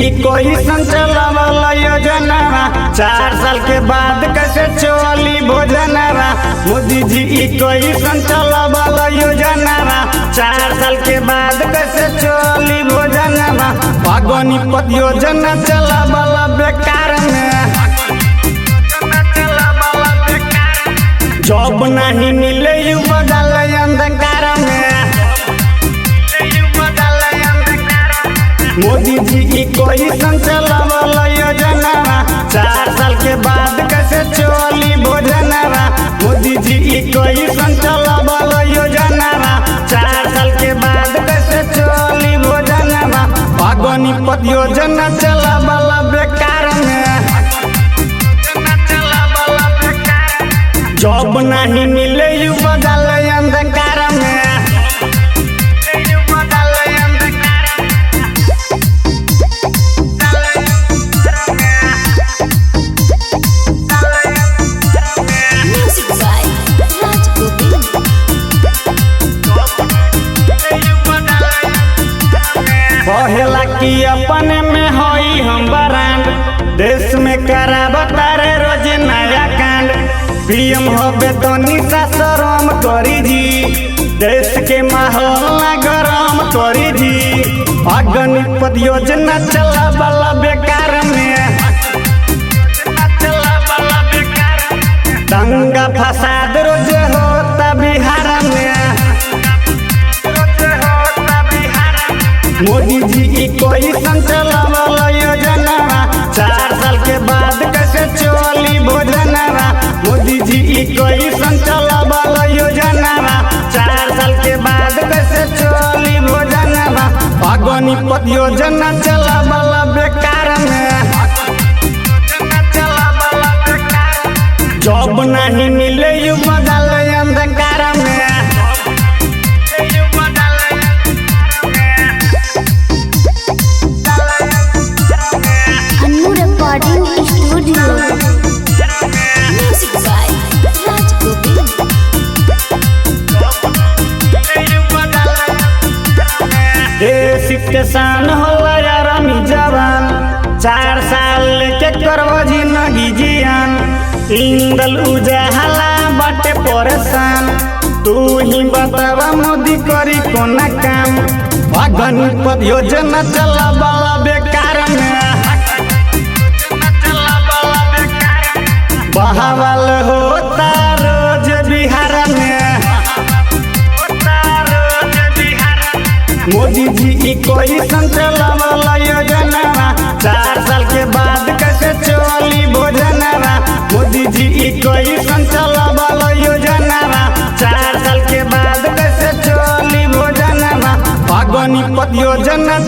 कोई संचलवा योजना 4 साल के बाद कैसे चली भोजनवा। मोदी जी कोई संचलवा योजना 4 साल के बाद कैसे चली भोजनवा। पागनीपत योजना चलावला बेकार में, जॉब नहीं मिले युवा डाले अंधकार में। मोदी जी कोई संचलवा योजना 4 साल के बाद कैसे चली भोजनवा। मोदी जी कोई संचलवा योजना 4 साल के बाद कैसे चली भोजनवा। पागनीपत योजना चलावला बेकार में, जॉब नहीं मिले युवा डाले अंधकार में। पहला की अपने में होई हम बरांड, देश में करावता रे रोज नया कांड। पीएम होबे तो निशा शरम करी जी, देश के माहौल गरम करी जी। पागनीपत योजना चलावला बेकार में, दंगा फसाद रोज होता बिहार में। मोदी जी कोई संचलवा योजना 4 साल के बाद कैसे चली भोजनवा। मोदी जी कोई संचलवा योजना 4 साल के बाद कैसे चली भोजनवा। पागनीपत योजना चलावला बेकार में, जॉब नहीं मिले युवा डाले अंधकार में। स्टूडियो म्यूजिक बाय राज गोविंद। देश के शान होला यार जवान, 4 साल के करबो जिंदगी जियान। इंदल उजाला बाटे परेशान, तू ही बतावा मोदी करी कोना काम। पागनीपत योजना चलावला बेकार में, बहावल होता रोज बिहार में। मोदी जी कोई संचलवा योजना 4 साल के बाद कैसे चली भोजनवा। मोदी जी कोई संचलवा योजना 4 साल के बाद कैसे चली भोजनवा। पागनीपत योजना